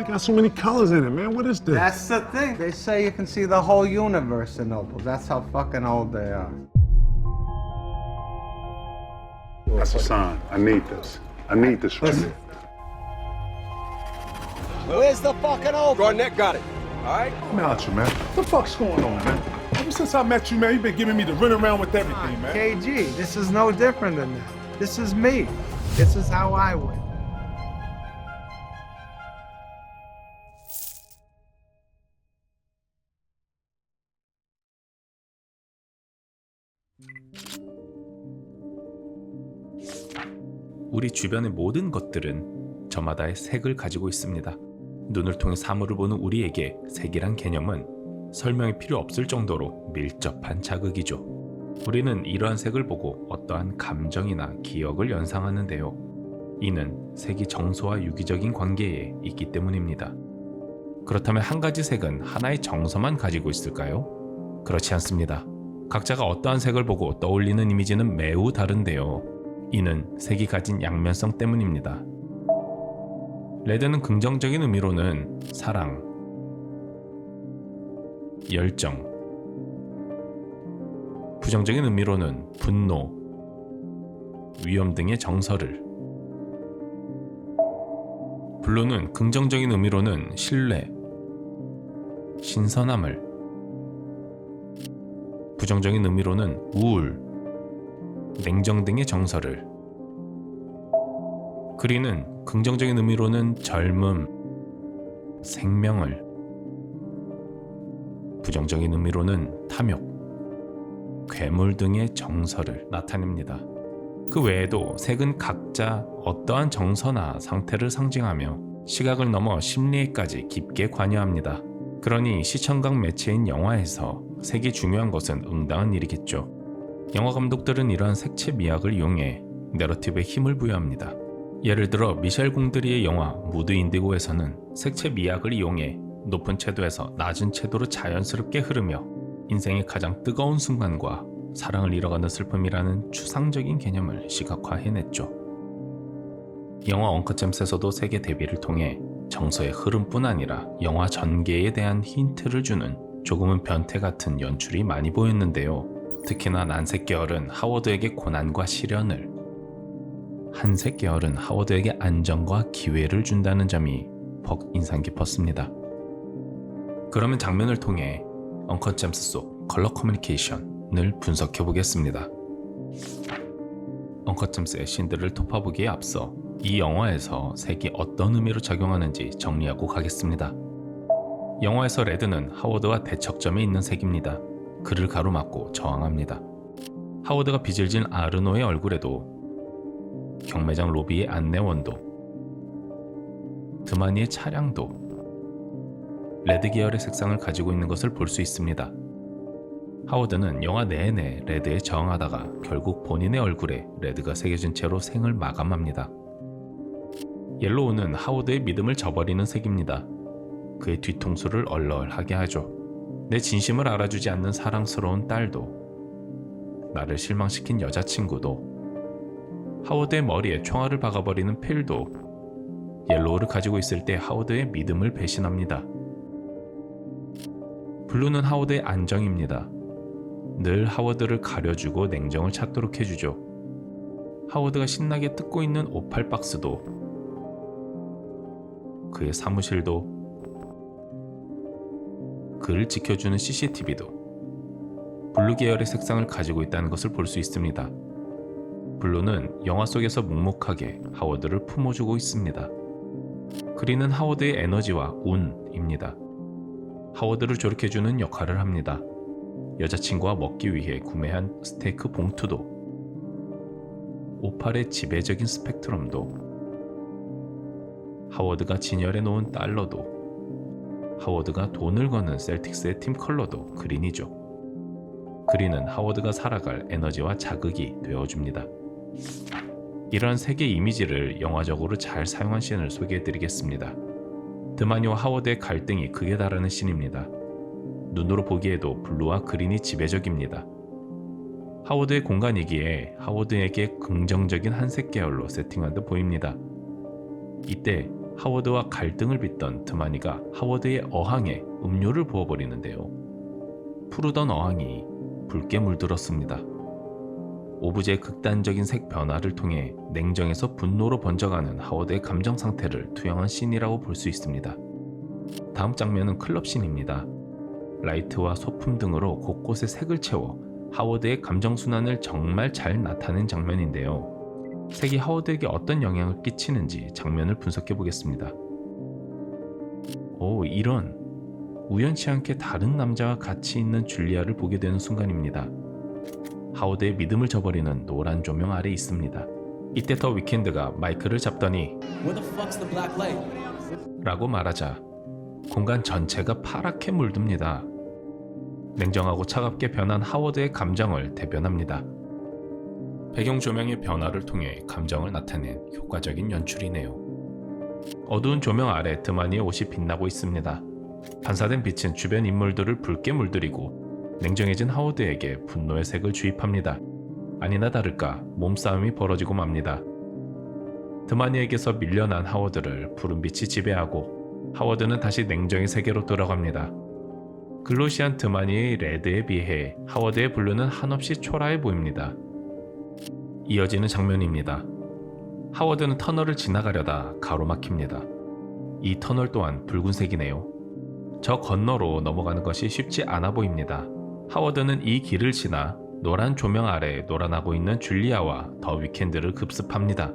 got so many colors in it, man. What is this? That's the thing. They say you can see the whole universe in opals. That's how fucking old they are. That's a sign. I need this. I need this from you. Where's the fucking opal? Garnett got it. All right? I'm out you, man. What the fuck's going on, man? Ever since I met you, man, you've been giving me the runaround with everything, man. KG, this is no different than that. This is me. This is how I win. 우리 주변의 모든 것들은 저마다의 색을 가지고 있습니다. 눈을 통해 사물을 보는 우리에게 색이란 개념은 설명이 필요 없을 정도로 밀접한 자극이죠. 우리는 이러한 색을 보고 어떠한 감정이나 기억을 연상하는데요. 이는 색이 정서와 유기적인 관계에 있기 때문입니다. 그렇다면 한 가지 색은 하나의 정서만 가지고 있을까요? 그렇지 않습니다. 각자가 어떠한 색을 보고 떠올리는 이미지는 매우 다른데요. 이는 색이 가진 양면성 때문입니다. 레드는 긍정적인 의미로는 사랑, 열정, 부정적인 의미로는 분노, 위험 등의 정서를, 블루는 긍정적인 의미로는 신뢰, 신선함을, 부정적인 의미로는 우울, 냉정 등의 정서를, 그린은 긍정적인 의미로는 젊음, 생명을, 부정적인 의미로는 탐욕, 괴물 등의 정서를 나타냅니다. 그 외에도 색은 각자 어떠한 정서나 상태를 상징하며 시각을 넘어 심리에까지 깊게 관여합니다. 그러니 시청각 매체인 영화에서 색이 중요한 것은 응당한 일이겠죠. 영화 감독들은 이러한 색채 미학을 이용해 내러티브에 힘을 부여합니다. 예를 들어 미셸 공드리의 영화 무드 인디고에서는 색채 미학을 이용해 높은 채도에서 낮은 채도로 자연스럽게 흐르며 인생의 가장 뜨거운 순간과 사랑을 잃어가는 슬픔이라는 추상적인 개념을 시각화해냈죠. 영화 엉컷 잼스에서도 색의 대비를 통해 정서의 흐름뿐 아니라 영화 전개에 대한 힌트를 주는 조금은 변태 같은 연출이 많이 보였는데요. 특히나 난색 계열은 하워드에게 고난과 시련을, 한색 계열은 하워드에게 안정과 기회를 준다는 점이 벅 인상 깊었습니다. 그러면 장면을 통해 엉컷 잼스 속 컬러 커뮤니케이션을 분석해 보겠습니다. 엉컷 잼스의 신들을 톱파보기에 앞서 이 영화에서 색이 어떤 의미로 작용하는지 정리하고 가겠습니다. 영화에서 레드는 하워드와 대척점에 있는 색입니다. 그를 가로막고 저항합니다. 하워드가 빚을 진 아르노의 얼굴에도, 경매장 로비의 안내원도, 드마니의 차량도 레드 계열의 색상을 가지고 있는 것을 볼 수 있습니다. 하워드는 영화 내내 레드에 저항하다가 결국 본인의 얼굴에 레드가 새겨진 채로 생을 마감합니다. 옐로우는 하워드의 믿음을 저버리는 색입니다. 그의 뒤통수를 얼얼하게 하죠. 내 진심을 알아주지 않는 사랑스러운 딸도, 나를 실망시킨 여자친구도, 하워드의 머리에 총알을 박아버리는 필도 옐로우를 가지고 있을 때 하워드의 믿음을 배신합니다. 블루는 하워드의 안정입니다. 늘 하워드를 가려주고 냉정을 찾도록 해주죠. 하워드가 신나게 뜯고 있는 오팔 박스도, 그의 사무실도, 그를 지켜주는 CCTV도 블루 계열의 색상을 가지고 있다는 것을 볼 수 있습니다. 블루는 영화 속에서 묵묵하게 하워드를 품어주고 있습니다. 그린은 하워드의 에너지와 운입니다. 하워드를 조력해주는 역할을 합니다. 여자친구와 먹기 위해 구매한 스테이크 봉투도, 오팔의 지배적인 스펙트럼도, 하워드가 진열해 놓은 달러도, 하워드가 돈을 거는 셀틱스의 팀 컬러도 그린이죠. 그린은 하워드가 살아갈 에너지와 자극이 되어줍니다. 이런 세 개의 이미지를 영화적으로 잘 사용한 씬을 소개해드리겠습니다. 드마니와 하워드의 갈등이 극에 달하는 씬입니다. 눈으로 보기에도 블루와 그린이 지배적입니다. 하워드의 공간이기에 하워드에게 긍정적인 한색 계열로 세팅한 듯 보입니다. 이때 하워드와 갈등을 빚던 드마니가 하워드의 어항에 음료를 부어버리는데요. 푸르던 어항이 붉게 물들었습니다. 오브제의 극단적인 색 변화를 통해 냉정에서 분노로 번져가는 하워드의 감정 상태를 투영한 씬이라고 볼 수 있습니다. 다음 장면은 클럽씬입니다. 라이트와 소품 등으로 곳곳에 색을 채워 하워드의 감정순환을 정말 잘 나타낸 장면인데요. 색이 하워드에게 어떤 영향을 끼치는지 장면을 분석해 보겠습니다. 오, 이런 우연치 않게 다른 남자와 같이 있는 줄리아를 보게 되는 순간입니다. 하워드의 믿음을 저버리는 노란 조명 아래 있습니다. 이때 더 위켄드가 마이크를 잡더니 Where the fuck's the black light? 라고 말하자 공간 전체가 파랗게 물듭니다. 냉정하고 차갑게 변한 하워드의 감정을 대변합니다. 배경 조명의 변화를 통해 감정을 나타낸 효과적인 연출이네요. 어두운 조명 아래 드마니의 옷이 빛나고 있습니다. 반사된 빛은 주변 인물들을 붉게 물들이고 냉정해진 하워드에게 분노의 색을 주입합니다. 아니나 다를까 몸싸움이 벌어지고 맙니다. 드마니에게서 밀려난 하워드를 푸른 빛이 지배하고 하워드는 다시 냉정의 세계로 돌아갑니다. 글로시한 드마니의 레드에 비해 하워드의 블루는 한없이 초라해 보입니다. 이어지는 장면입니다. 하워드는 터널을 지나가려다 가로막힙니다. 이 터널 또한 붉은색이네요. 저 건너로 넘어가는 것이 쉽지 않아 보입니다. 하워드는 이 길을 지나 노란 조명 아래 놀아나고 있는 줄리아와 더 위켄드를 급습합니다.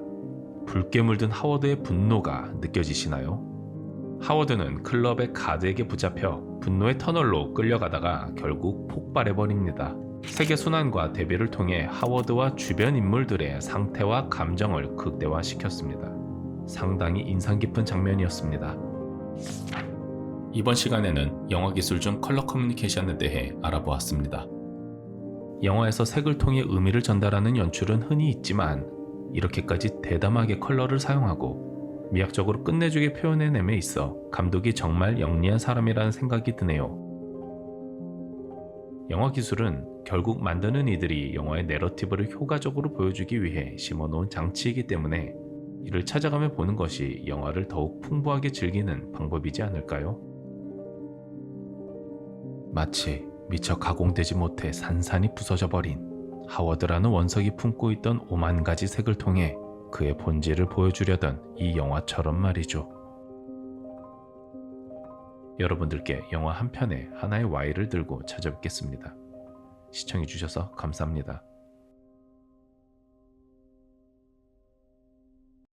붉게 물든 하워드의 분노가 느껴지시나요? 하워드는 클럽의 가드에게 붙잡혀 분노의 터널로 끌려가다가 결국 폭발해버립니다. 세계 순환과 대비를 통해 하워드와 주변 인물들의 상태와 감정을 극대화시켰습니다. 상당히 인상 깊은 장면이었습니다. 이번 시간에는 영화 기술 중 컬러 커뮤니케이션에 대해 알아보았습니다. 영화에서 색을 통해 의미를 전달하는 연출은 흔히 있지만 이렇게까지 대담하게 컬러를 사용하고 미학적으로 끝내주게 표현해냄에 있어 감독이 정말 영리한 사람이라는 생각이 드네요. 영화 기술은 결국 만드는 이들이 영화의 내러티브를 효과적으로 보여주기 위해 심어놓은 장치이기 때문에 이를 찾아가며 보는 것이 영화를 더욱 풍부하게 즐기는 방법이지 않을까요? 마치 미처 가공되지 못해 산산이 부서져 버린 하워드라는 원석이 품고 있던 5만 가지 색을 통해 그의 본질을 보여주려던 이 영화처럼 말이죠. 여러분들께 영화 한 편에 하나의 Y를 들고 찾아뵙겠습니다. 시청해주셔서 감사합니다.